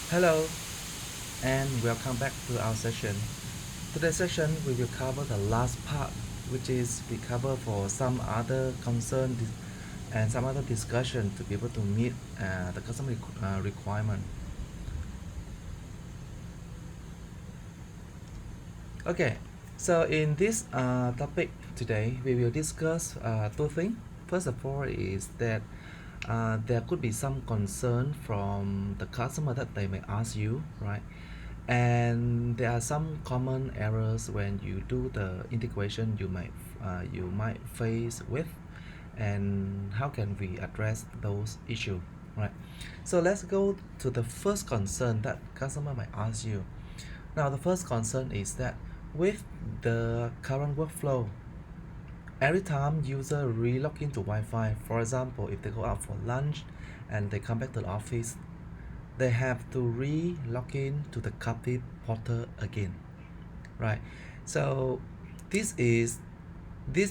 Hello and welcome back to our session. Today's session we will cover the last part, which is we cover for some other concern and some other discussion to be able to meet the customer requirement. Okay, so in this topic today we will discuss two things. First of all is that there could be some concern from the customer that they may ask you, right? And there are some common errors when you do the integration you might face with, and how can we address those issues, right? So let's go to the first concern that customer might ask you. Now the first concern is that with the current workflow, every time user re-log into Wi-Fi, for example, if they go out for lunch and they come back to the office, they have to re-log in to the Captive portal again, right? So this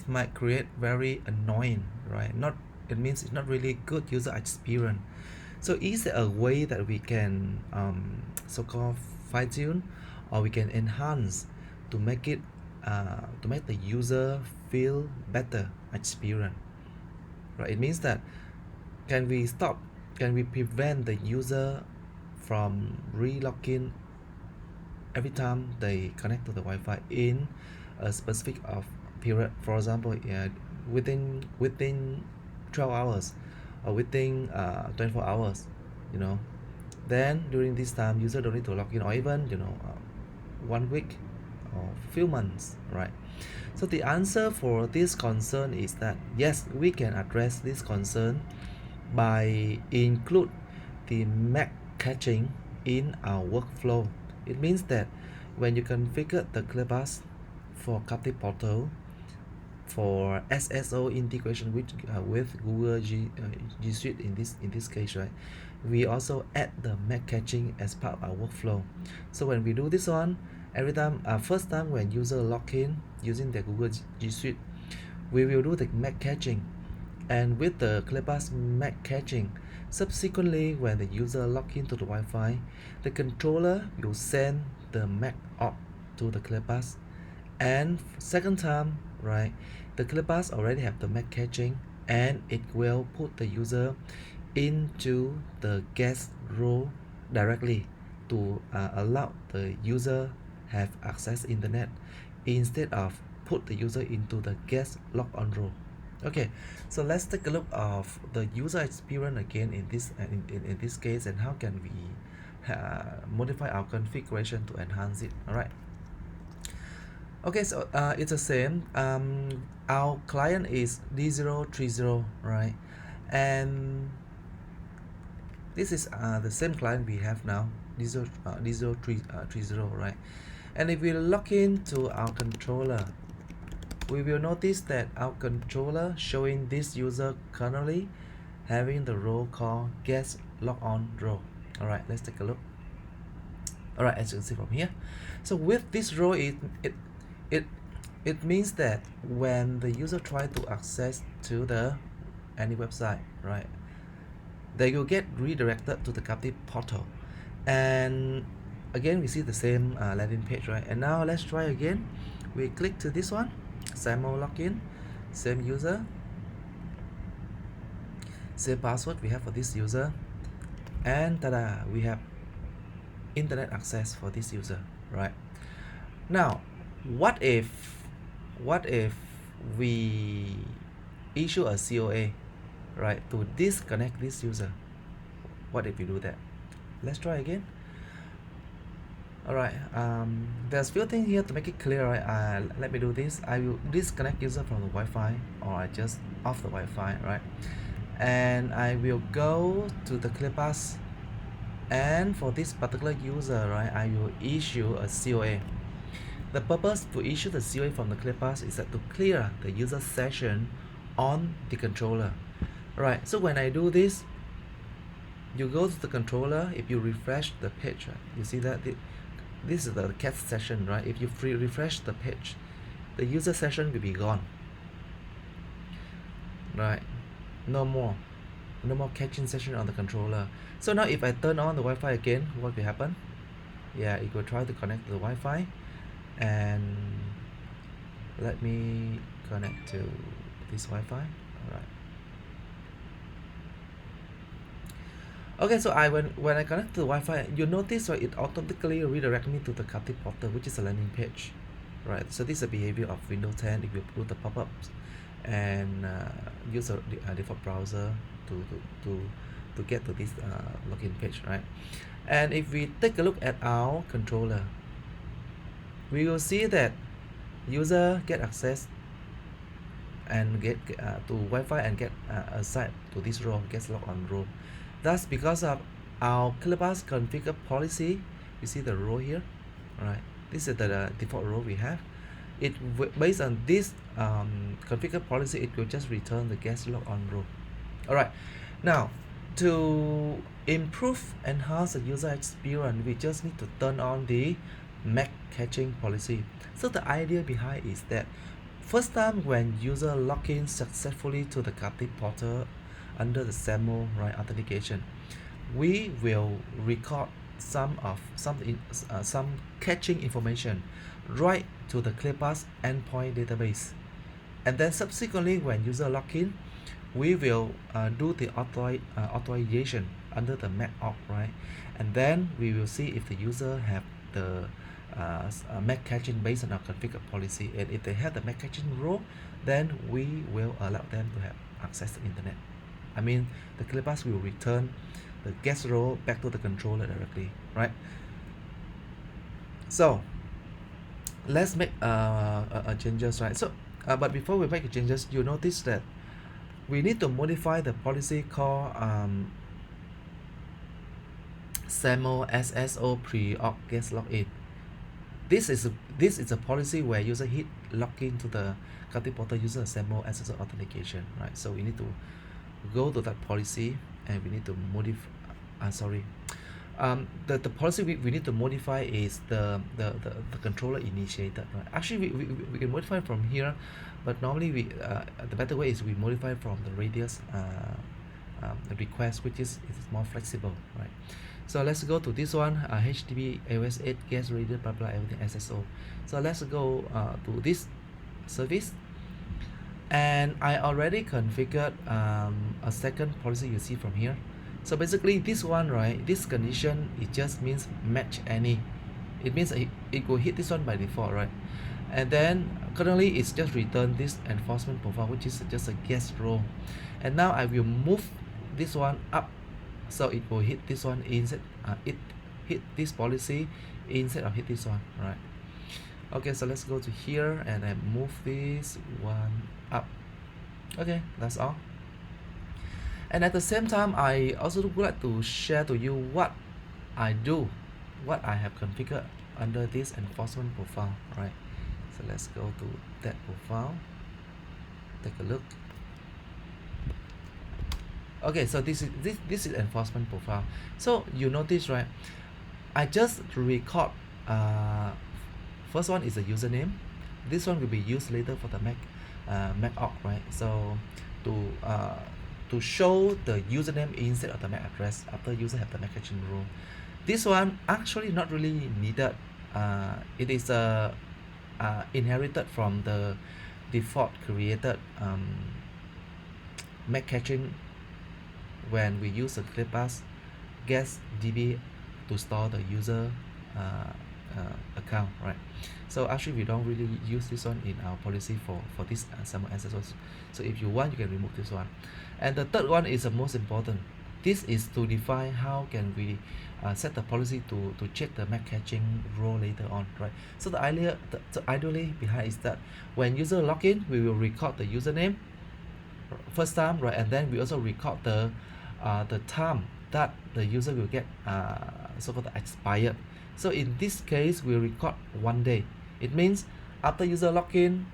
might create very annoying, right? Not It means it's not really good user experience. So is there a way that we can so-called fine tune, or we can enhance to make it to make the user feel better experience, right? It means that can we prevent the user from re-logging every time they connect to the Wi-Fi in a specific of period, for example, within 12 hours or within 24 hours, you know. Then during this time user don't need to log in, or even 1 week or few months, right? So the answer for this concern is that yes, we can address this concern by include the MAC caching in our workflow. It means that when you configure the ClearPass for Captive Portal for SSO integration with Google G.Suite in this case, right? We also add the MAC caching as part of our workflow. So when we do this one, every time first time when user log in using the Google G.Suite, we will do the MAC caching, and with the ClearPass MAC caching, subsequently when the user log into the Wi-Fi, the controller will send the MAC op to the ClearPass, and second time, right, the ClearPass already have the MAC caching, and it will put the user into the guest role directly to allow the user have access internet instead of put the user into the guest log on role. Okay, so let's take a look of the user experience again in this case, and how can we modify our configuration to enhance it. All right. Okay, so it's the same. Our client is D030, right? And this is the same client we have now, D030, right? And if we log into our controller, we will notice that our controller showing this user currently having the role called guest log on role. All right, let's take a look. All right, as you can see from here, so with this role, it means that when the user try to access to the any website, right, they will get redirected to the Captive portal, and again we see the same landing page, right? And now let's try again. We click to this one, SAML login, same user, same password we have for this user, and tada, we have internet access for this user, right? Now what if we issue a COA, right, to disconnect this user? What if we do that? Let's try again. All right, there's few things here to make it clear, right? Let me do this. I will disconnect user from the Wi-Fi, or I just off the Wi-Fi, right? And I will go to the ClearPass, and for this particular user, right, I will issue a COA. The purpose to issue the COA from the ClearPass is that to clear the user session on the controller. Right, so when I do this, you go to the controller. If you refresh the page, right, you see that this is the cat session, right? If you refresh the page, the user session will be gone, right? No more. no more caching session on the controller. So now if I turn on the Wi-Fi again, what will happen? Yeah, it will try to connect to the Wi-Fi, and let me connect to this Wi-Fi. All right. Okay, so when I connect to the Wi-Fi, you notice right, it automatically redirect me to the Captive Portal, which is a landing page, right? So this is the behavior of Windows 10 if you put the pop-ups and use a default browser to get to this login page, right? And if we take a look at our controller, we will see that user get access and get to Wi-Fi and get assigned to this role, gets logged on role. That's because of our ClearPass configure policy. You see the row here, right? This is the default row we have. It based on this configure policy, it will just return the guest log on row. All right. Now, to improve, enhance the user experience, we just need to turn on the MAC caching policy. So the idea behind is that first time when user log in successfully to the Captive Portal under the SAML, right, authentication, we will record some caching information right to the ClearPass endpoint database, and then subsequently when user log in, we will do the authorization under the MAC auth, right, and then we will see if the user have the MAC caching based on our configure policy, and if they have the MAC caching role, then we will allow them to have access to internet. I mean, the ClearPass will return the guest role back to the controller directly, right? So let's make changes, right? So but before we make changes, you notice that we need to modify the policy called SAML SSO pre-auth guest login. This is a policy where user hit login to the Captive Portal user SAML SSO authentication, right? So we need to go to that policy and we need to modify. The policy we need to modify is the controller initiated, right? Actually, we can modify from here, but normally the better way is we modify from the radius the request, which is more flexible, right? So let's go to this one, HTTP AOS8 guest radius blah blah everything SSO. So let's go to this service, and I already configured a second policy you see from here. So basically this one, right, this condition, it just means match any. It means it will hit this one by default, right? And then currently it's just returned this enforcement profile, which is just a guest role. And now I will move this one up, so it will hit this one instead. It hit this policy instead of hit this one, right? Okay, so let's go to here and I move this one up. Okay, that's all. And at the same time, I also would like to share to you what I do, what I have configured under this enforcement profile, right? So let's go to that profile, take a look. Okay, so this is enforcement profile. So you notice, right, I just record first one is the username. This one will be used later for the MAC auth, right? So to show the username instead of the MAC address after user have the MAC caching rule. This one actually not really needed. It is inherited from the default created MAC caching when we use the ClearPass guest DB to store the user account, right? So actually we don't really use this one in our policy for this SAML SSO. So if you want, you can remove this one. And the third one is the most important. This is to define how can we set the policy to check the MAC caching role later on, right? So the idea behind is that when user login, we will record the username first time, right? And then we also record the time that the user will get so-called expired. So in this case, we record 1 day. It means after user login,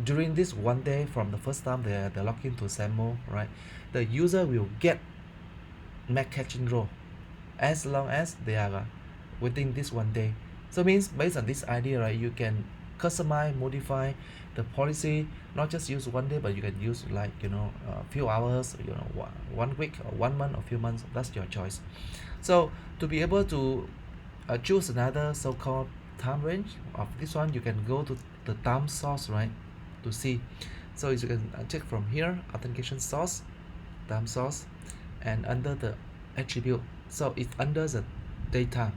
during this 1 day from the first time they log into SAML, right, the user will get MAC caching role as long as they are within this 1 day. So means based on this idea, right, you can customize, modify the policy, not just use one day, but you can use like, you know, a few hours, you know, 1 week or 1 month or few months. That's your choice. So to be able to choose another so-called time range of this one, you can go to the time source, right, to see. So you can check from here, authentication source, time source, and under the attribute, so it's under the daytime,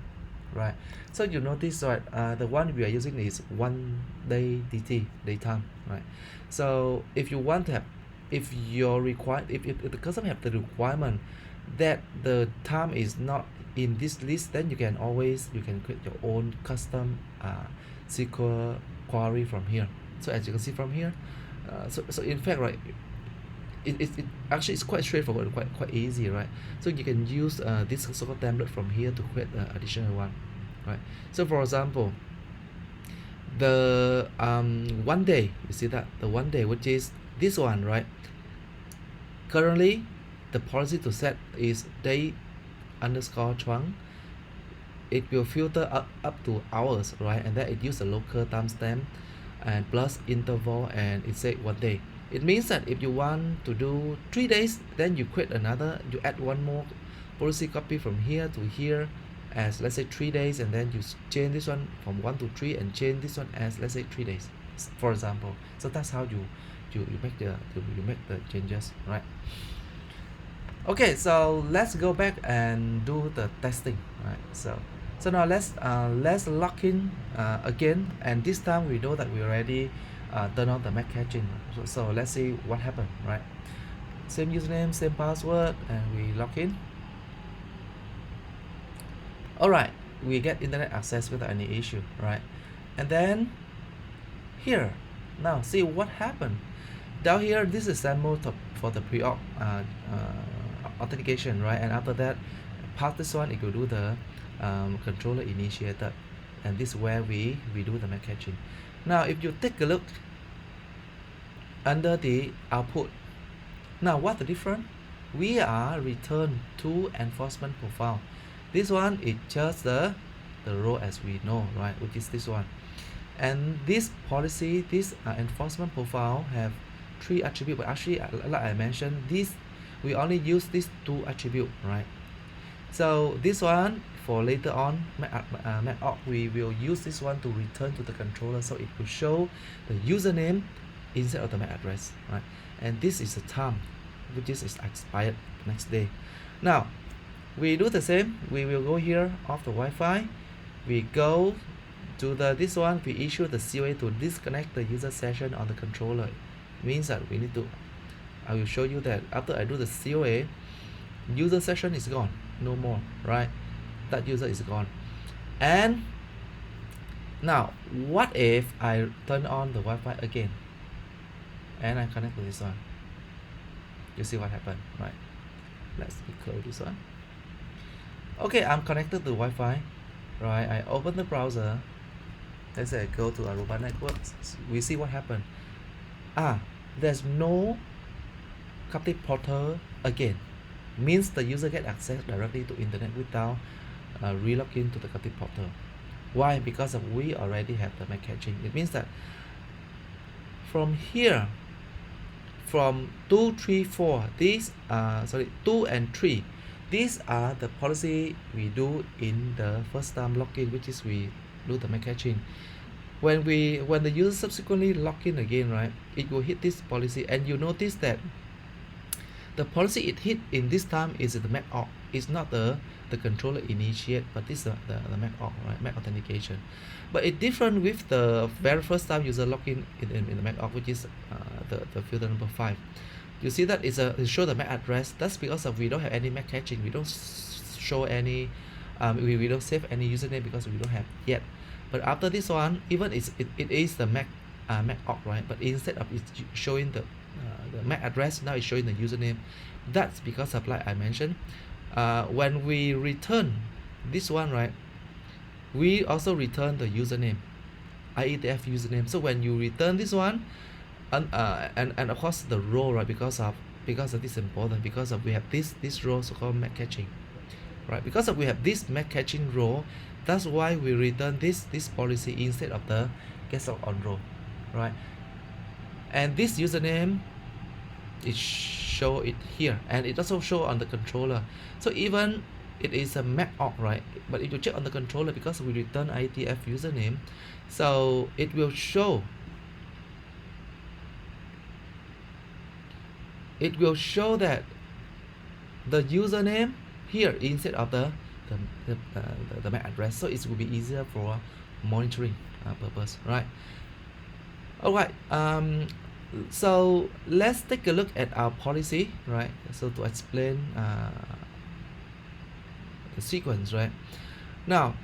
right? So you notice, right, the one we are using is 1 day DT, daytime, right? So if you want to have, if you're required, if the customer have the requirement that the time is not in this list, then you can create your own custom SQL query from here. So as you can see from here, so in fact, right, it actually it's quite straightforward, quite easy, right? So you can use this so-called template from here to create the additional one, right? So for example, the 1 day, you see that the 1 day, which is this one, right? Currently the policy to set is day underscore trunk. It will filter up to hours, right? And then it use a local timestamp and plus interval, and it say 1 day. It means that if you want to do 3 days, then you create another, you add one more policy copy from here to here as, let's say, 3 days, and then you change this one from 1 to 3 and change this one as, let's say, 3 days, for example. So that's how you make the changes, right? Okay, so let's go back and do the testing, right? So now let's log in again, and this time we know that we already turn on the MAC caching. So let's see what happened, right? Same username, same password, and we log in. Alright, we get internet access without any issue, right? And then here, now see what happened. Down here, this is sample for the pre-op authentication, right? And after that, past this one, it will do the controller initiator, and this is where we do the MAC caching. Now if you take a look under the output, now what's the difference? We are return to enforcement profile. This one is just the row as we know, right, which is this one. And this policy, this enforcement profile have 3 attributes, but actually, like I mentioned, this we only use these 2 attributes, right? So this one for later on MAC we will use this one to return to the controller, so it will show the username instead of the MAC address, right? And this is the time which is expired next day. Now we do the same. We will go here off the Wi-Fi. We go to this one. We issue the COA to disconnect the user session on the controller. It means that we need to. I will show you that after I do the COA, user session is gone, no more, right? That user is gone. And now, what if I turn on the Wi-Fi again and I connect to this one? You see what happened, right? Let's close this one. Okay, I'm connected to Wi-Fi, right? I open the browser. Let's say I go to Aruba networks. We see what happened. There's no captive portal again. Means the user get access directly to internet without relog in to the captive portal. Why? Because we already have the MAC caching. It means that from here, from 2, 3, 4, these 2 and 3, these are the policy we do in the first time login, which is we do the MAC caching. When the user subsequently log in again, right, it will hit this policy, and you notice that the policy it hit in this time is the MAC auth. It's not the controller initiate, but this is the MAC auth, right? MAC authentication. But it's different with the very first time user login in the MAC auth, which is the filter number 5. You see that it show the MAC address. That's because we don't have any MAC caching. We don't show any we don't save any username because we don't have yet. But after this one, even it is the MAC auth, right? But instead of it showing the MAC address, now it's showing the username. That's because of, like I mentioned, when we return this one, right, we also return the username, IETF username. So when you return this one, and of course the row, right, because of this important, because of we have this row so-called MAC caching, right? Because of we have this MAC caching row, that's why we return this policy instead of the get log on row, right? And this username, it show it here, and it also show on the controller. So even it is a Mac org, right? But if you check on the controller, because we return IETF username, so it will show that the username here instead of the MAC address, so it will be easier for monitoring purpose, right? All right. So let's take a look at our policy, right? So to explain the sequence, right? Now,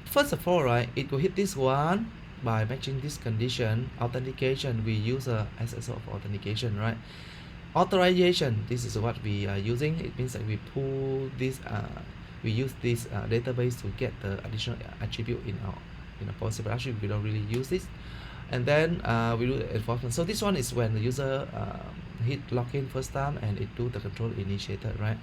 first of all, right, it will hit this one by matching this condition. Authentication, we use a SSO of authentication, right? Authorization, this is what we are using. It means that we pull this, we use this database to get the additional attribute in our policy, but actually we don't really use this. And then we do the enforcement. So this one is when the user hit login first time and it do the control initiated, right?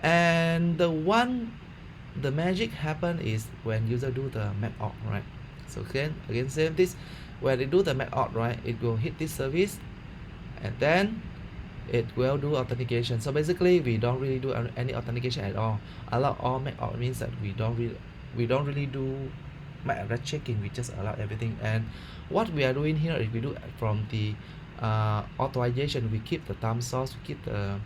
And the magic happen is when user do the Mac org, right? So again same this, when they do the Mac org, right, it will hit this service, and then it will do authentication. So basically we don't really do any authentication at all. Allow all Mac org means that we don't really do MAC address checking, we just allow everything. And what we are doing here is we do from the authorization, we keep the time source, we keep the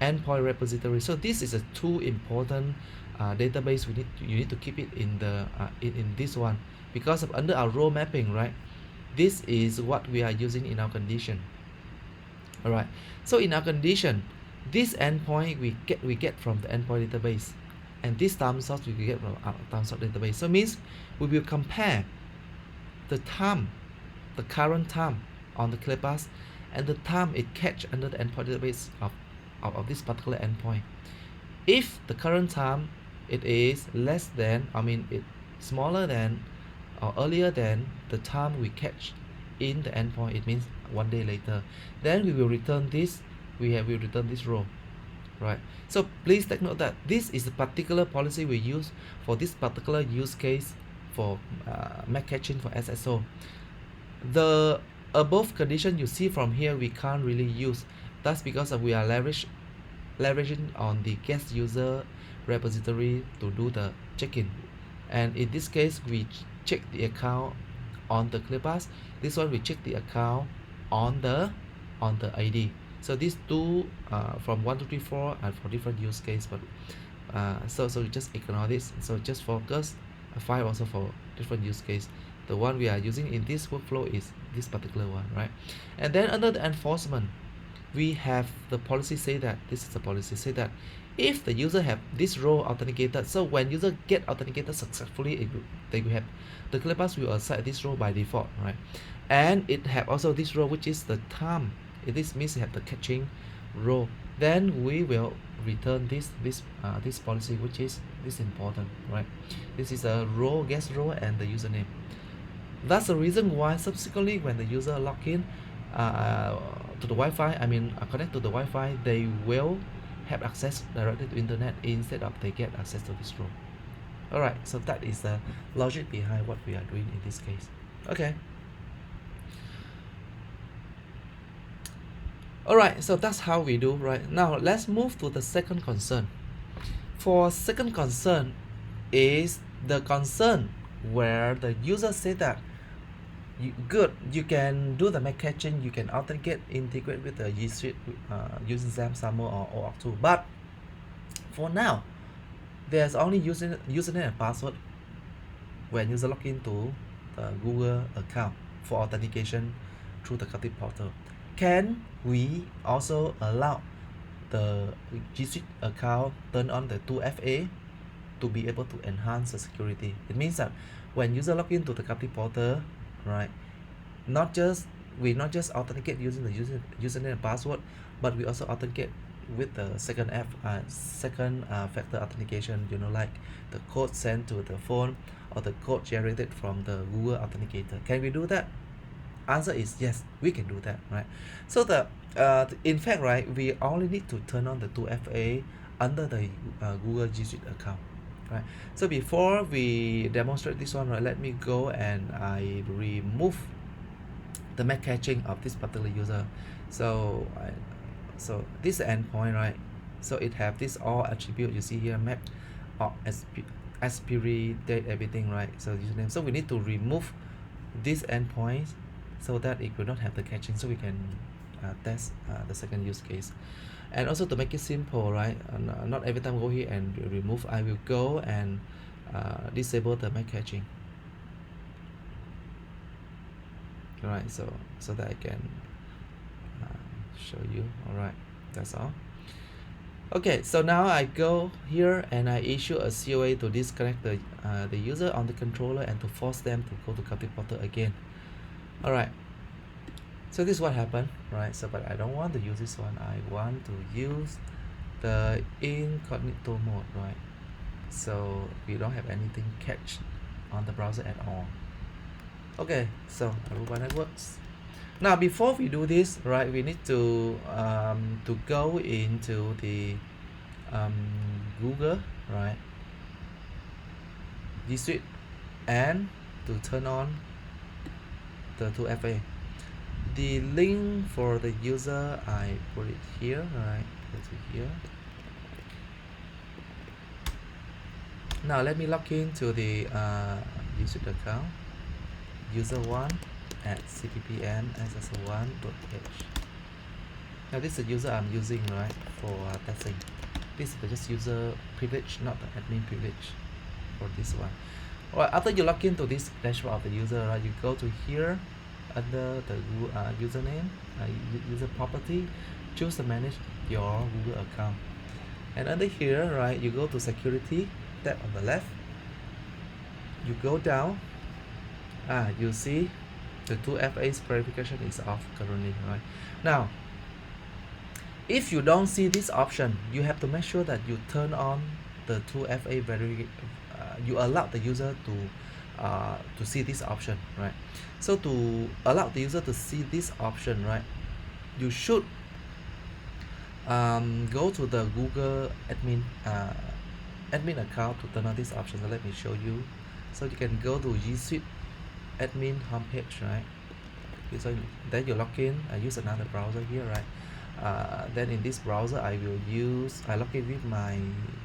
endpoint repository. So this is a two important database. You need to keep it in the in this one, because of under our row mapping, right? This is what we are using in our condition. All right. So in our condition, this endpoint we get from the endpoint database, and this time source we get from our time source database. So means we will compare the time, the current time on the ClearPass, and the time it catch under the endpoint database of this particular endpoint. If the current time it is less than, it's smaller than or earlier than the time we catch in the endpoint, it means 1 day later, then we will return this. We will return this row, right? So please take note that this is a particular policy we use for this particular use case for MAC catching for SSO. The above condition you see from here we can't really use. That's because we are leveraging on the guest user repository to do the check-in, and in this case we check the account on the ClearPass. This one we check the account on the ID. So these two from 1 to 3 4 are for different use case, but so you just ignore this. So just focus 5 also for different use case. The one we are using in this workflow is this particular one, right? And then under the enforcement, we have the policy say that this is the policy say that if the user have this row authenticated, so when user get authenticated successfully, they will have the ClearPass will assign this row by default, right? And it have also this row which is the time. This means you have the catching row. Then we will return this policy, which is this important, right? This is a row, guest row, and the username. That's the reason why subsequently when the user log in to the Wi-Fi, connect to the Wi-Fi, they will have access directly to internet instead of they get access to this row. All right, so that is the logic behind what we are doing in this case. Okay. Alright, so that's how we do. Right now let's move to the second concern. For second concern is the concern where the user said that you can do the MAC catching, you can authenticate, integrate with the G.Suite using XAMPP, SAML or OAuth2, but for now there's only username and password when user log into the Google account for authentication through the Captive portal. Can we also allow the G.Suite account turn on the 2FA to be able to enhance the security? It means that when user log into the Captive portal, right, we not just authenticate using the username and password, but we also authenticate with the second factor authentication, like the code sent to the phone or the code generated from the Google Authenticator. Can we do that? Answer is yes, we can do that, right? So in fact, right, we only need to turn on the 2FA under the Google G Suite account. right? So before we demonstrate this one, right, let me go and I remove the MAC caching of this particular user. So so this endpoint, right? So it have this all attribute you see here, MAC or expiry date, everything, right? So username. So we need to remove this endpoint so that it will not have the caching, so we can test the second use case. And also to make it simple, right? Not every time go here and remove. I will go and disable the MAC caching. Alright, so that I can show you. Alright, that's all. Okay, so now I go here and I issue a COA to disconnect the user on the controller and to force them to go to Captive Portal again. Alright, so this is what happened, right? So but I don't want to use this one. I want to use the incognito mode, right? So we don't have anything cached on the browser at all. Okay, so Aruba Networks. Now before we do this, right, we need to go into the Google, right, G.Suite, and to turn on the 2FA. The link for the user, I put it here, right, go to here. Now let me log in to the G.Suite account, user1 at cppm ss1.h. Now this is the user I'm using, right, for testing. This is just user privilege, not the admin privilege for this one. Alright, after you log into this dashboard of the user, right, you go to here under the username, user property, choose to manage your Google account. And under here, right, you go to security, tab on the left. You go down, you see the 2FA's verification is off currently, right? Now, if you don't see this option, you have to make sure that you turn on the 2FA verification. You allow the user to see this option, right? So to allow the user to see this option, right, you should go to the Google admin account to turn on this option. So let me show you. So you can go to G.Suite admin homepage, right? So then you log in. I use another browser here, right? Then in this browser I log in with my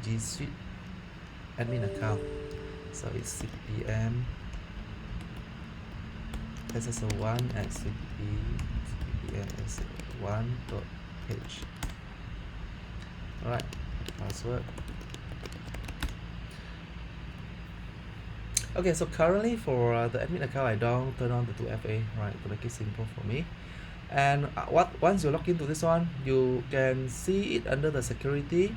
G.Suite admin account. So it's cppm ss1 at cppm ss1.h. Alright, password. Okay, so currently for the admin account, I don't turn on the 2FA, right, to make it simple for me. And once you log into this one, you can see it under the security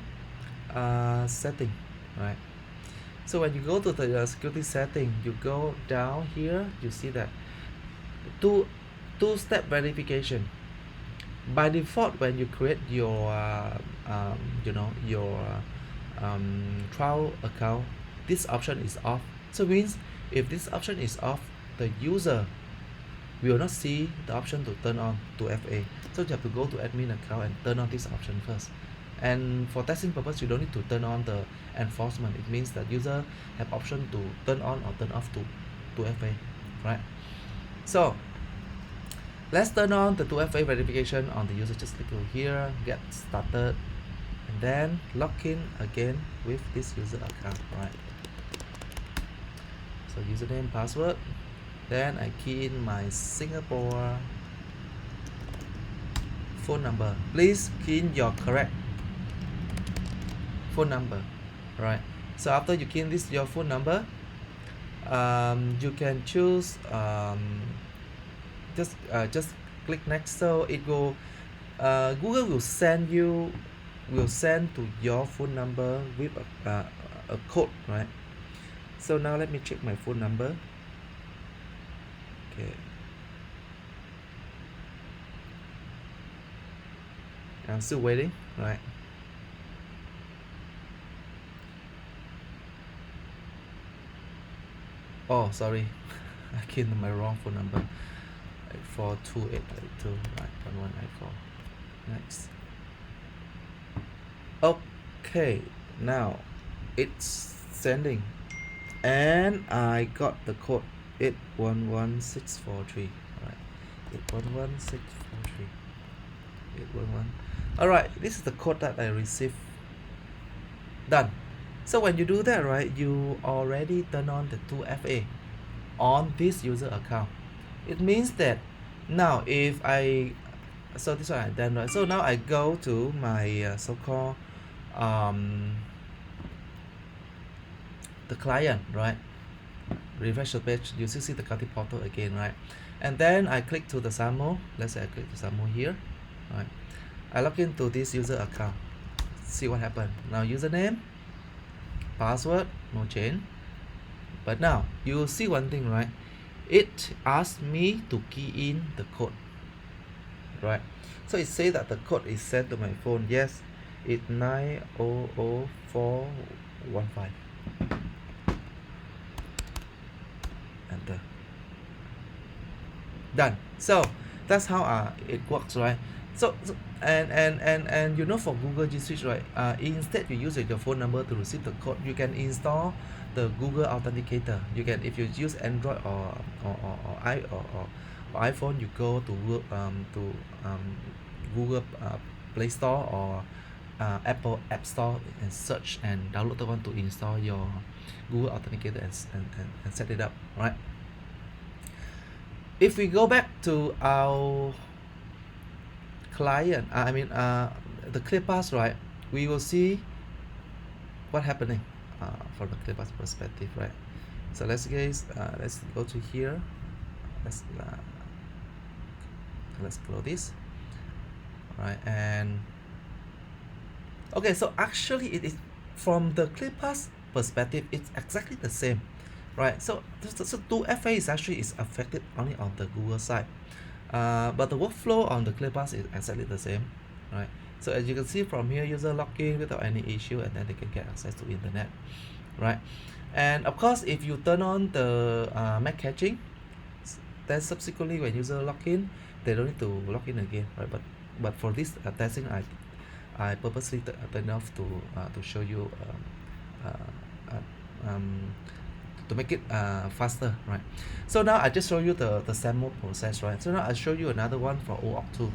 setting, right? So when you go to the security setting, you go down here, you see that two-step verification. By default, when you create your trial account, this option is off. So means if this option is off, the user will not see the option to turn on 2FA. So you have to go to admin account and turn on this option first. And for testing purpose, you don't need to turn on the enforcement. It means that user have option to turn on or turn off to 2FA, right? So let's turn on the 2FA verification on the user. Just click over here, get started, and then log in again with this user account, right? So username, password, then I key in my Singapore phone number. Please key in your correct phone number, right? So after you key in this your phone number, you can choose just click next. So it will Google will send to your phone number with a code, right? So now let me check my phone number. Okay, I'm still waiting, right? Oh, sorry, I keyed in my wrong phone number. 42882, right, 1194. Next. Okay, now it's sending, and I got the code 811643. All right, 811643. 811. All right, this is the code that I received. Done. So when you do that, right, you already turn on the 2FA on this user account. It means that now if I, so this one I done, right? So now I go to my so-called the client, right? Refresh the page, you still see the Kati portal again, right? And then I click to the SAMO. Let's say I click to SAMO here, right? I log into this user account. See what happened. Now username, password, no change. But now you see one thing, right? It asks me to key in the code, right? So it says that the code is sent to my phone. Yes, it's 900415. Enter. Done. So that's how it works, right? So and you know, for Google G.Suite, right? Instead you use your phone number to receive the code, you can install the Google Authenticator. You can, if you use Android or iPhone, you go to Google Play Store or Apple App Store and search and download the one to install your Google Authenticator and set it up, right? If we go back to our client, the ClearPass, right, we will see what happening from the ClearPass perspective, right? So let's go to here. Let's close this, right? And okay, so actually it is from the ClearPass perspective, it's exactly the same, right? So 2FA is actually affected only on the Google side, but the workflow on the ClearPass is exactly the same, right? So as you can see from here, user login without any issue, and then they can get access to internet, right? And of course, if you turn on the MAC caching, then subsequently when user log in, they don't need to log in again, right? But for this testing, I purposely turn off to show you to make it faster, right? So now I just show you the SAMO process, right? So now I show you another one for OAuth2.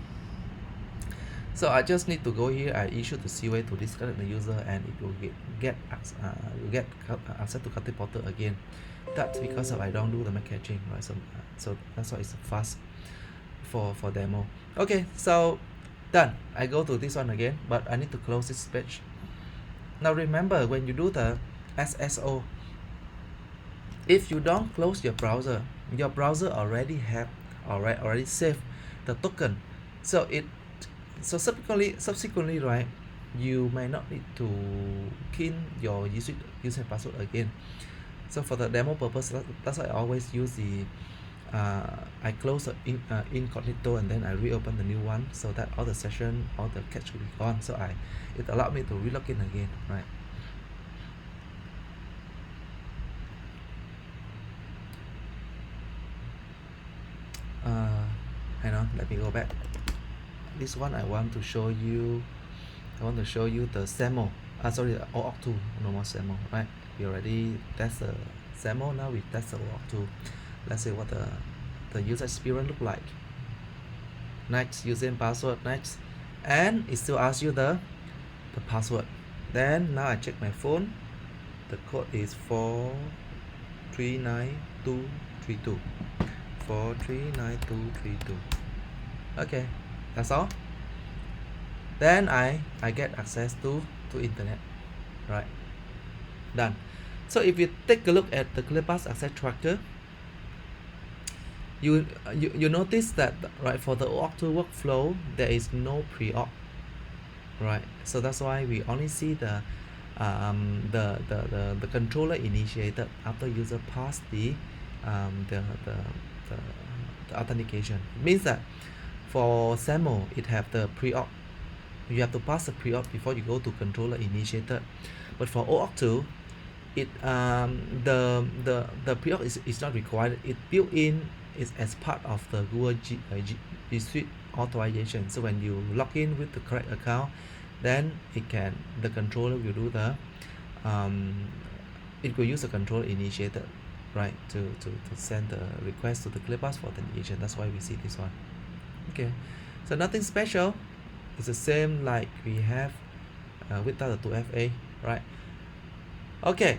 So I just need to go here. I issue the CUA to disconnect the user, and it will get access to Kati portal again. That's because I don't do the MAC caching, right? So that's why it's fast for demo. Okay, so done. I go to this one again, but I need to close this page. Now remember, when you do the SSO, if you don't close your browser already saved the token. So subsequently, right, you may not need to key in your G.Suite user password again. So for the demo purpose, that's why I always use the I close the incognito and then I reopen the new one, so that all the session, all the cache will be gone. So it allowed me to relog in again, right? Hang on, let me go back. This one I want to show you the SAMO. Sorry, the OAuth2, no more SAMO, right? We already test the SAMO, now we test the OAuth2. Let's see what the user experience look like. Next, username, password, next, and it still asks you the password. Then now I check my phone. The code is 439232. 439232. Okay, that's all. Then I get access to internet, right? Done. So if you take a look at the ClearPass access tracker, you notice that, right, for the OAuth2 workflow there is no pre-op, right? So that's why we only see the controller initiated after user passed the authentication. It means that for SAMO it have the pre-op. You have to pass the pre-op before you go to controller initiated. But for OAuth2, it the pre-op is not required. It built in is as part of the Google G.Suite authorization. So when you log in with the correct account, then the controller will do it will use a controller initiator, right, to send the request to the ClearPass for authentication. That's why we see this one. Okay, so nothing special. It's the same like we have without the 2FA, right? Okay,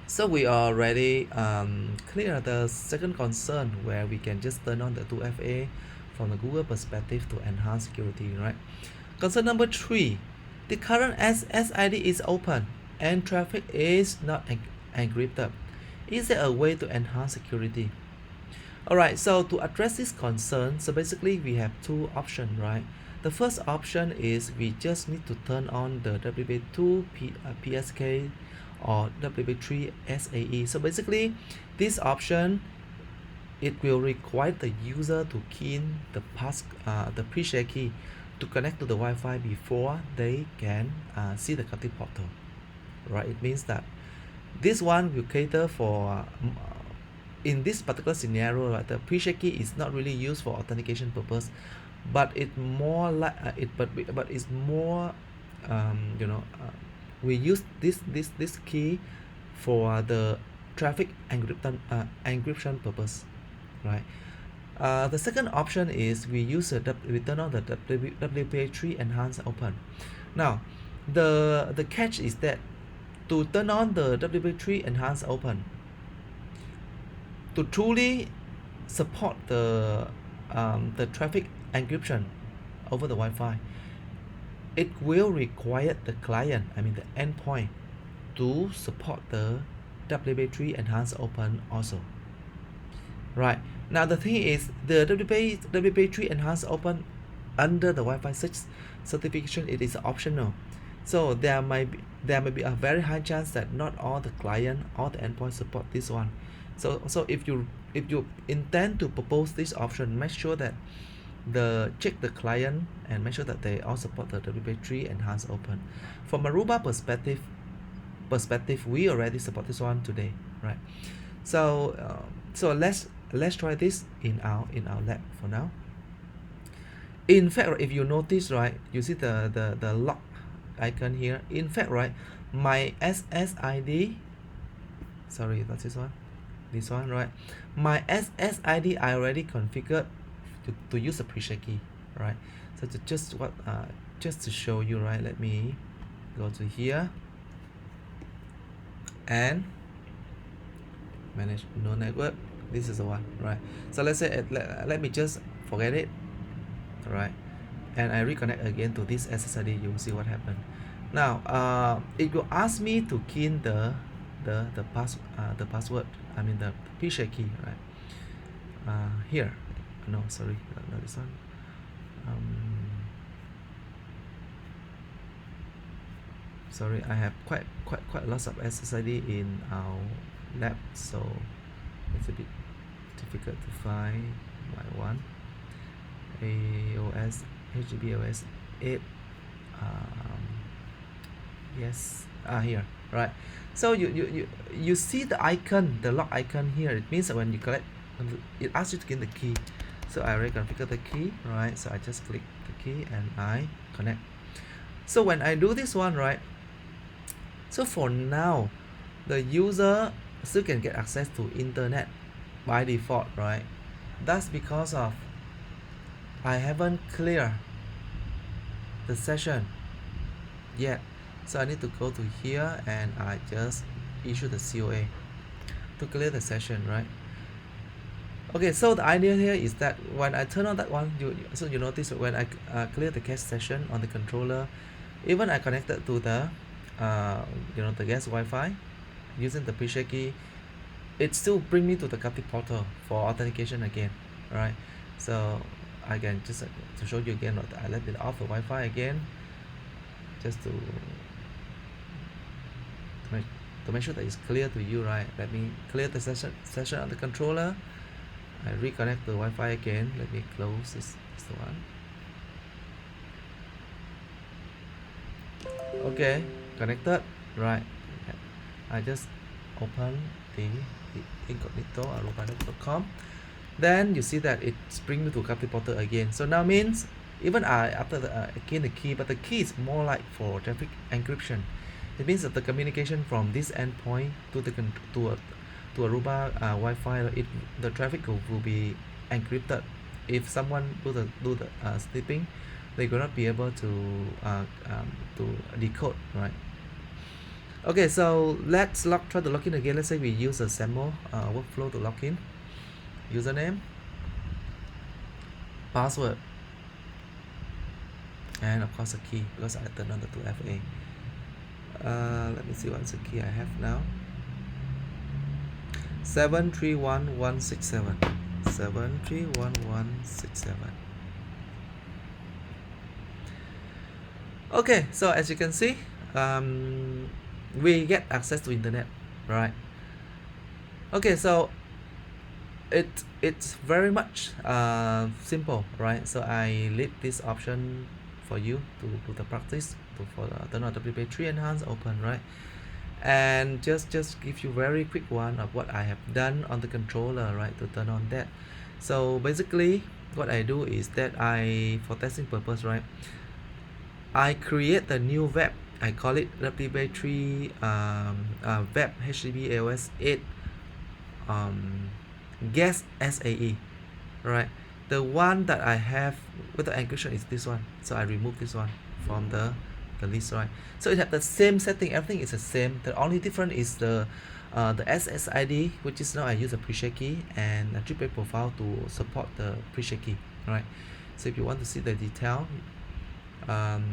so we already clear the second concern, where we can just turn on the 2FA from the Google perspective to enhance security, right? Concern number 3, the current SSID is open and traffic is not encrypted. Is there a way to enhance security? Alright, so to address this concern, so basically we have two options, right? The first option is we just need to turn on the WPA2 PSK or WPA3 SAE. So basically, this option, it will require the user to key in the pre-share key to connect to the Wi-Fi before they can see the Captive portal, right? It means that this one will cater for in this particular scenario, right, the pre-share key is not really used for authentication purpose, but it's more like but it's more we use this key for the traffic encryption purpose, right? The second option is we turn on the WPA3 enhanced open. Now, the catch is that to turn on the WPA3 enhanced open, to truly support the traffic encryption over the Wi-Fi, it will require the client, I mean the endpoint, to support the WPA3 enhanced open also. Right, now the thing is, the WPA3 enhanced open under the Wi-Fi 6 certification, it is optional. So there might be a very high chance that not all the client or the endpoint support this one. So if you intend to propose this option, make sure that check the client and make sure that they all support the WPA3 enhanced open. From Aruba perspective, we already support this one today, right? So let's try this in our lab for now. In fact, if you notice, right, you see the lock icon here. In fact, right, my SSID, sorry, that's this one, right? My SSID I already configured to use the pre-share key, right? So just to show you, right, let me go to here and manage no network. This is the one, right? So let's say let me just forget it, right? And I reconnect again to this SSID. You'll see what happened. Now it will ask me to key in the password, I mean the pre-share key, right? Here, no, sorry, not this one. Sorry, I have quite lots of SSID in our lab, so it's a bit difficult to find my one. HGB AOS8. Yes, here, right? So you see the icon, the lock icon here. It means that when you collect, it asks you to get the key. So I already configured the key, right? So I just click the key and I connect. So when I do this one, right? So for now, the user still can get access to internet by default, right? That's because of I haven't cleared the session yet. So I need to go to here and I just issue the COA to clear the session, right? Okay, so the idea here is that when I turn on that one, you notice when I clear the cache session on the controller, even I connected to the the guest Wi-Fi using the pre-share key, it still bring me to the Captive portal for authentication again, right? So I can just to show you again, I let it off the Wi-Fi again, just to make sure that it's clear to you, right? Let me clear the session on the controller. I reconnect the Wi-Fi again. Let me close this the one. Okay, connected, right? I just open the incognito aruba.com. Then you see that it's bring me to Captive portal again. So now means even after the again the key, but the key is more like for traffic encryption. It means that the communication from this endpoint to the to Aruba Wi-Fi, the traffic will be encrypted. If someone do the snipping, they will not be able to decode, right? Okay, so let's try to log in again. Let's say we use a SAML workflow to log in. Username, password, and of course a key, because I turned on the 2FA. Let me see what's the key I have now. 731167. 731167. Okay, so as you can see, we get access to internet, right? Okay, so it's very much simple, right? So I leave this option for you to do the practice for turn on WPA3 enhance open, right? And just give you very quick one of what I have done on the controller, right, to turn on that. So basically what I do is that for testing purpose, right, I create a new web. I call it WPA3 web HTTP AOS8 guest SAE, right? The one that I have with the encryption is this one, so I remove this one from the list, right? So it has the same setting, everything is the same. The only difference is the SSID, which is now I use a pre-share key, and a GPA profile to support the pre-share key, right? So if you want to see the detail, okay,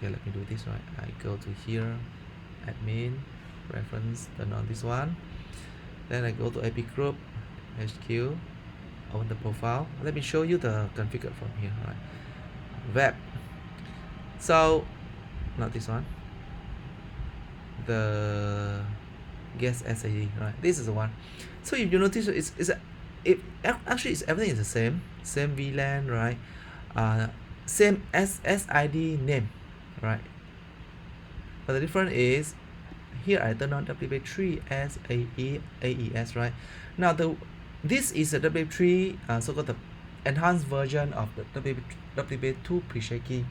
let me do this, right? I go to here, admin, reference, turn on this one, then I go to AP group, HQ, open the profile. Let me show you the configure from here, right? Web. So not this one, the guest SAD, right? This is the one. So if you notice, actually everything is the same VLAN, right? Same SSID name, right? But the difference is here I turn on WPA3 as AES, right? Now this is a WPA3 so-called the enhanced version of the WPA2 pre-share key.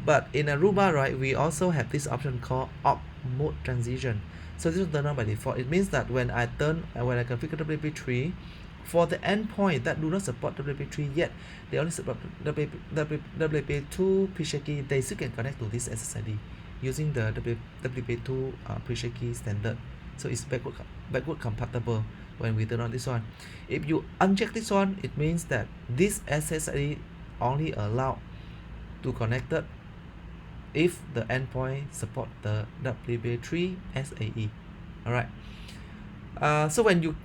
But in Aruba, right, we also have this option called op mode transition. So this is turned on by default. It means that when I configure WP3 for the endpoint that do not support WP3 yet, they only support WP2 pre-share key, they still can connect to this SSID using the WP2 pre-share key standard. So it's backward compatible when we turn on this one. If you uncheck this one, it means that this SSID only allowed to connect it if the endpoint support the WPA3 SAE. Alright. So when you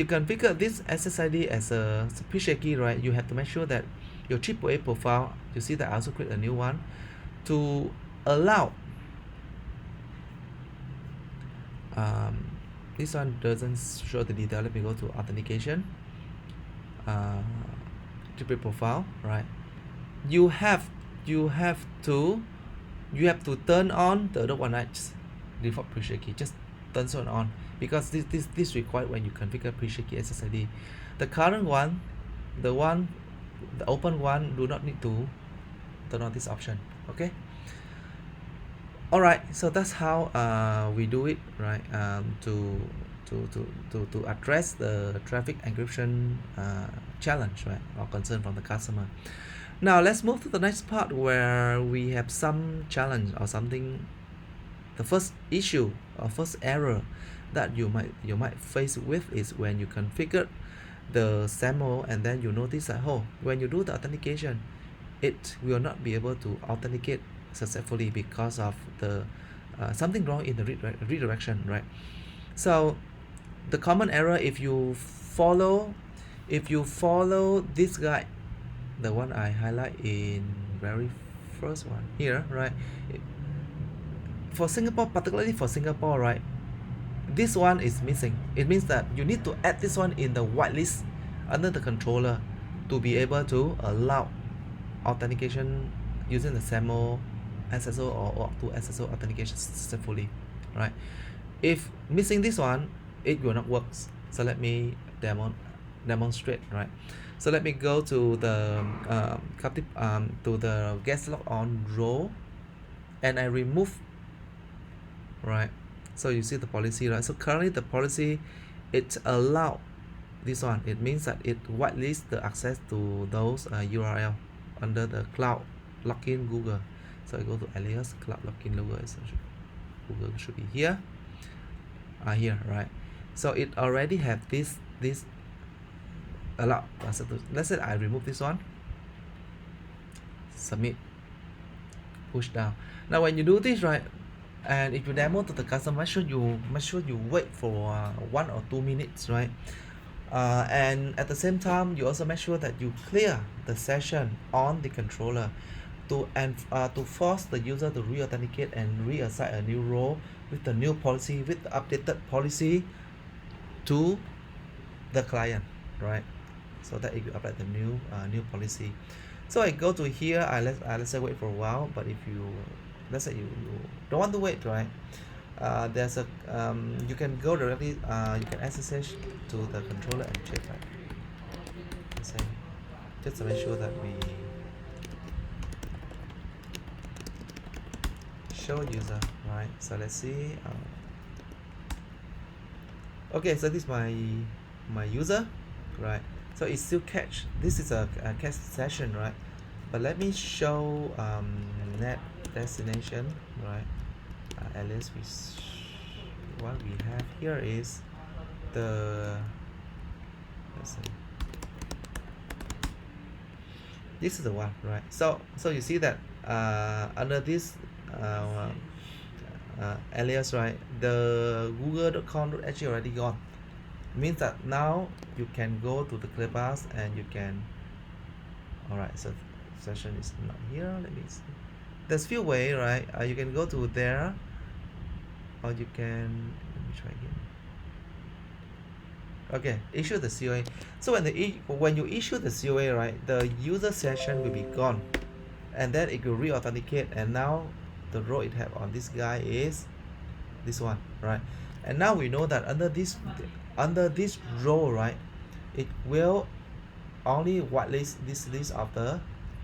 configure this SSID as a pre-share key, right, you have to make sure that your AAA profile, you see that I also create a new one to allow this one doesn't show the detail. Let me go to authentication, AAA profile, right? You have to turn on the other one default pre-share key. Just turn it on, because this required when you configure pre-share key SSID. The current one, the open one, do not need to turn on this option. Okay. Alright, so that's how we do it, right? To address the traffic encryption challenge, right, or concern from the customer. Now let's move to the next part where we have some challenge or something. The first issue or first error that you might face with is when you configure the SAML and then you notice that when you do the authentication, it will not be able to authenticate successfully because of the something wrong in the redirection, right? So the common error, if you follow this guide, the one I highlight in very first one here, right? For Singapore, particularly for Singapore, right, this one is missing. It means that you need to add this one in the whitelist under the controller to be able to allow authentication using the SAML, SSO or OAuth2 SSO authentication successfully, right? If missing this one, it will not work. So let me demonstrate, right? So let me go to the guest log on row, and I remove right? So you see the policy, right? So currently the policy, it allowed this one. It means that it whitelists the access to those URL under the cloud login Google. So I go to alias cloud login Google should be here. Here, right? So it already have this allow. Let's say I remove this one. Submit. Push down. Now when you do this, right, and if you demo to the customer, make sure you wait for 1 or 2 minutes, right? And at the same time, you also make sure that you clear the session on the controller to force the user to re-authenticate and reassign a new role with the new policy, with the updated policy to the client, right? So that if you apply the new policy. So I go to here, let's say wait for a while, but if you, let's say you don't want to wait, right? There's a you can go directly, you can SSH to the controller and check, right? Let's say, just to make sure that we show user, right? So let's see. Okay, so this is my user, right? So it's still catch. This is a catch session, right? But let me show net destination, right? At least what we have here is the, let's see, this is the one, right? So you see that under this alias, right, the google.com.hg already gone. Means that now you can go to the ClearPass and you can, alright, so session is not here. Let me see. There's few way, right? You can go to there, or you can, let me try again. Okay, issue the COA. So when you issue the COA, right, the user session will be gone, and then it will re-authenticate, and now the role it have on this guy is this one, right? And now we know that under this role, right, it will only whitelist this list of the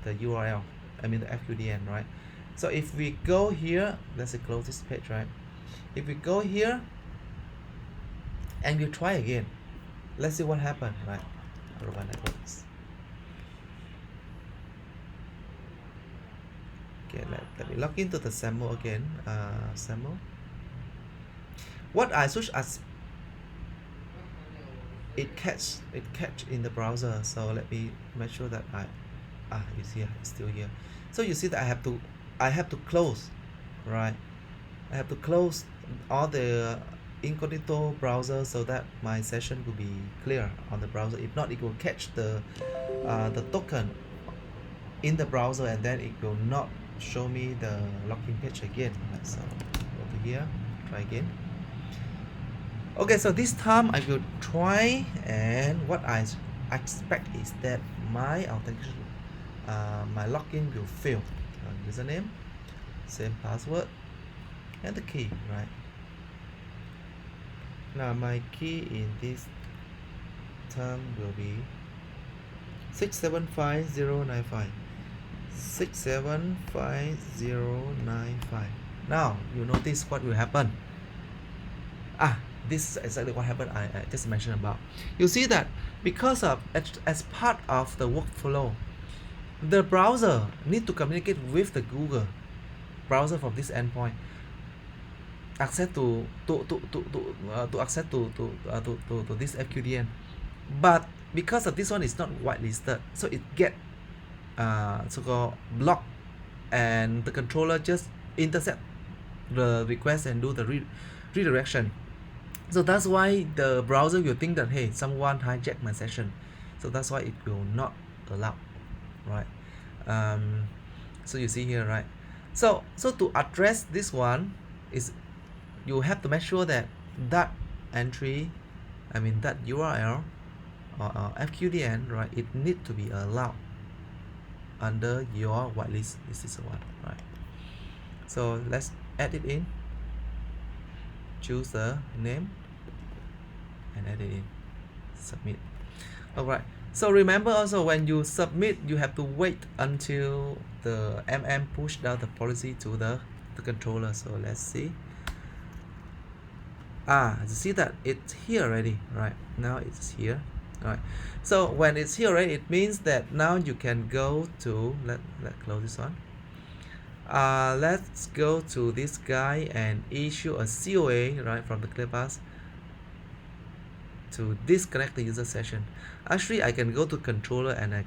URL, I mean the FQDN, right? So if we go here, let's say close this page, right? If we go here and we try again, let's see what happened, right? Aruba networks. Okay, let me log into the SAML again. SAML. What I search as it catch in the browser. So let me make sure that it's here, it's still here. So you see that I have to close, right? I have to close all the incognito browser so that my session will be clear on the browser. If not, it will catch the token in the browser, and then it will not show me the login page again. Right, so go to here, try again. Okay, so this time I will try, and what I expect is that my authentication, my login will fail. Username, same password, and the key, right? Now my key in this term will be 675,095. 675,095. Now you notice what will happen. This is exactly what happened I just mentioned about. You see that because of as part of the workflow, the browser need to communicate with the Google browser from this endpoint, access to access to this FQDN. But because of this one is not whitelisted, so it get so-called blocked, and the controller just intercept the request and do the redirection. So that's why the browser will think that, hey, someone hijacked my session. So that's why it will not allow, right? So you see here, right? So to address this one is you have to make sure that that entry, I mean that URL or FQDN, right, it need to be allowed under your whitelist. This is the one, right? So let's add it in. Choose the name and add it in. Submit. Alright. So remember also, when you submit, you have to wait until the push down the policy to the controller. So let's see. You see that it's here already, right? Now it's here. All right, so when it's here, right, it means that now you can go to, let's close this one. Let's go to this guy and issue a COA, right, from the ClearPass to disconnect the user session. Actually, I can go to controller and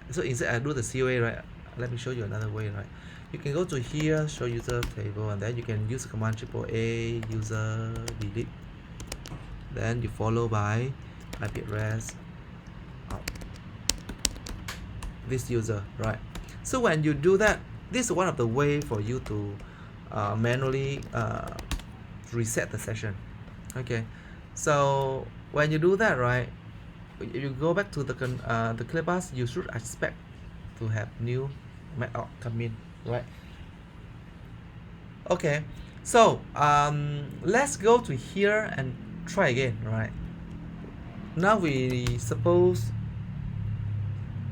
so instead I do the COA, right? Let me show you another way, right? You can go to here, show user table, and then you can use the command AAA user delete. Then you follow by IP address of this user, right? So when you do that, this is one of the way for you to manually reset the session. Okay, so when you do that, right, you go back to the ClearPass, you should expect to have new method come in, right? Okay, so let's go to here and try again, right? Now we suppose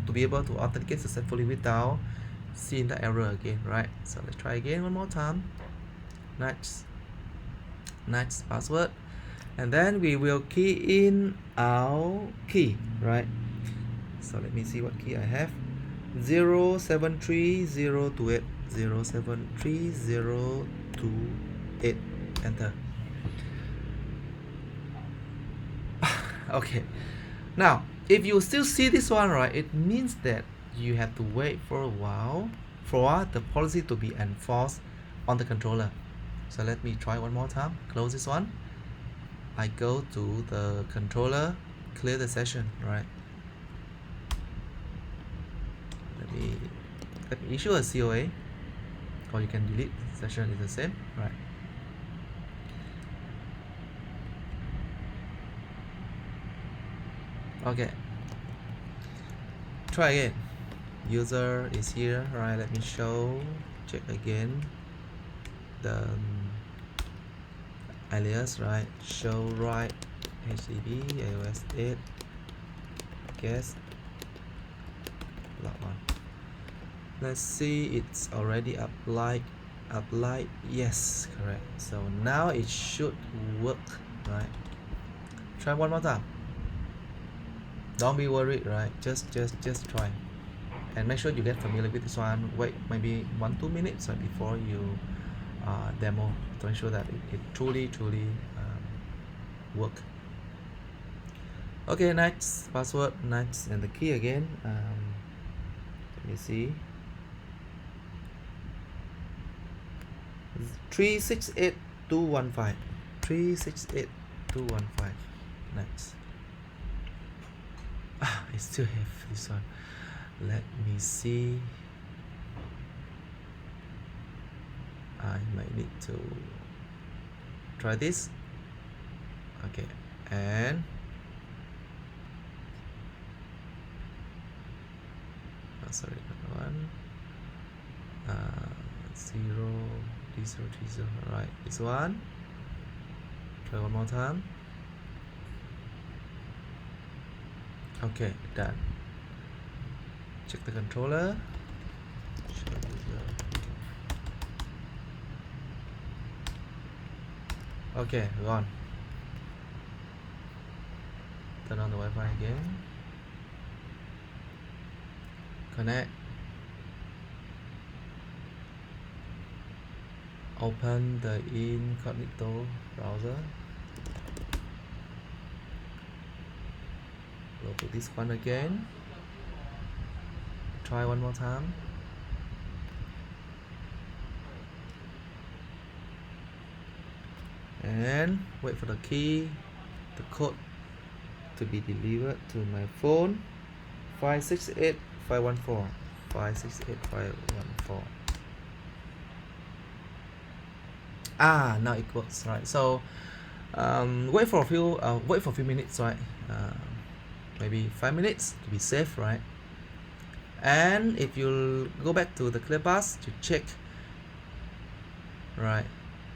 to be able to authenticate successfully without seeing the error again, right? So let's try again one more time. Next password, and then we will key in our key, right? So let me see what key I have. 073028 073028, enter. Okay, now if you still see this one, right, it means that you have to wait for a while for the policy to be enforced on the controller. So let me try one more time. Close this one. I go to the controller, clear the session, right? Let me issue a COA, or you can delete the session, is the same, right? Okay, try again. User is here, right? Let me check again the alias, right? Show right SSID AOS8 guess log on. Let's see, it's already applied. Yes, correct. So now it should work, right? Try one more time. Don't be worried, right? Just try and make sure you get familiar with this one. Wait maybe 1-2 minutes before you demo to ensure that it truly work. Okay, next password, next, and the key again. Let me see. 368215. 368215. Next. I still have this one. Let me see. I might need to try this. Okay, and sorry, that one. 0 right, this one. Try one more time. Okay, done. Check the controller. Show user. Okay, gone. Turn on the Wi-Fi again. Connect. Open the incognito browser. Go to this one again. Try one more time. And wait for the key, the code to be delivered to my phone. 568514. 568514. Now it works, right? So wait for a few minutes, right? Maybe 5 minutes to be safe, right? And if you go back to the ClearPass to check, right?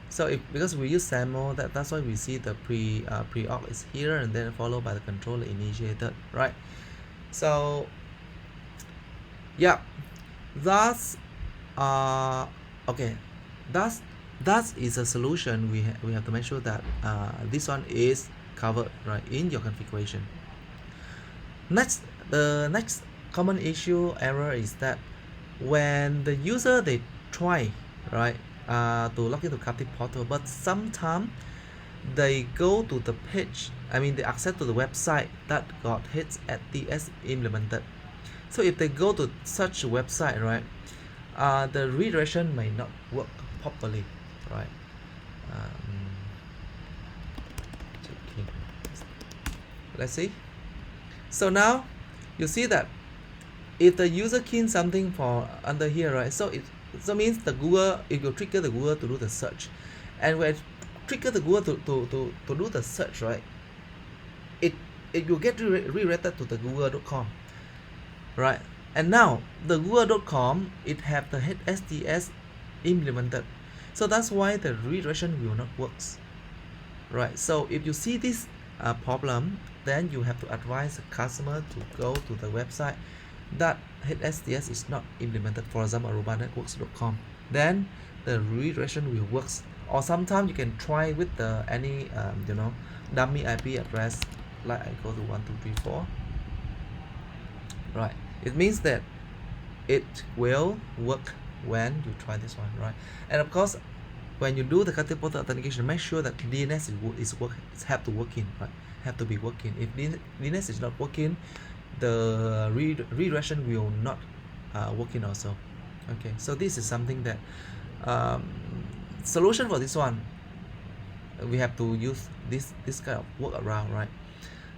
So because we use SAML, that's why we see the pre-op is here, and then followed by the controller initiated, right? So yeah, that's okay. That's that is a solution. We have to make sure that this one is covered right in your configuration. Next, the next common issue error is that when the user they try right to log into captive portal, but sometimes they go to the page, I mean they access to the website that got HSDS implemented. So if they go to such a website, right, the redirection may not work properly, right? Checking. Let's see. So now you see that if the user key something for under here, right? So it means the Google, if you trigger the Google to do the search, and when trigger the Google to do the search, right? It will get redirected to the google.com, right? And now the google.com it have the HSDS implemented, so that's why the redirection will not works, right? So if you see this problem, then you have to advise the customer to go to the website that HSDS is not implemented, for example arubanetworks.com, then the redirection will works. Or sometimes you can try with the any dummy IP address, like I go to 1234, right? It means that it will work when you try this one, right? And of course, when you do the captive portal authentication, make sure that DNS is have to work in, right? Have to be working. If DNS is not working, the redirection will not work in also. Okay, so this is something that solution for this one, we have to use this kind of workaround, right?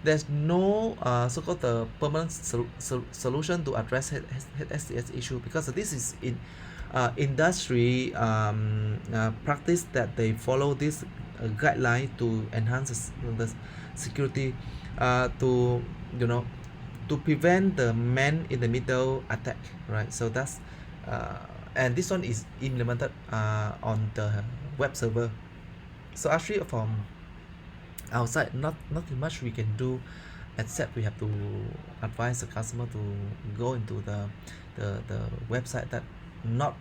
There's no so-called the permanent solution to address HSDS issue, because this is in industry practice that they follow this guideline to enhance the security, to to prevent the man in the middle attack, right? So that's and this one is implemented on the web server. So actually from outside, nothing much we can do, except we have to advise the customer to go into the website that not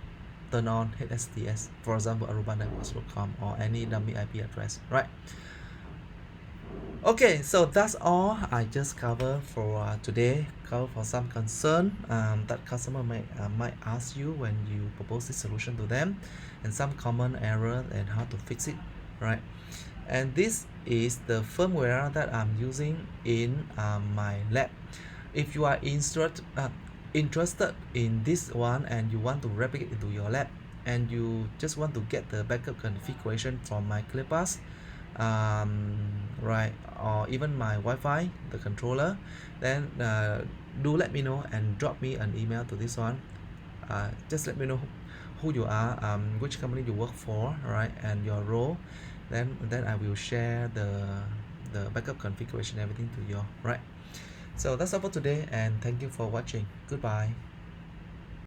turn on HSDS, for example arubanetworks.com or any dummy IP address, right? Okay, so that's all I just cover for today. Cover for some concern that customer might ask you when you propose this solution to them, and some common error and how to fix it, right? And this is the firmware that I'm using in my lab. If you are interested in this one and you want to replicate into your lab, and you just want to get the backup configuration from my ClearPass, right, or even my Wi-Fi, the controller, then do let me know and drop me an email to this one. Just let me know who you are, which company you work for, right, and your role. Then I will share the backup configuration, everything to you, right? So that's all for today, and thank you for watching. Goodbye.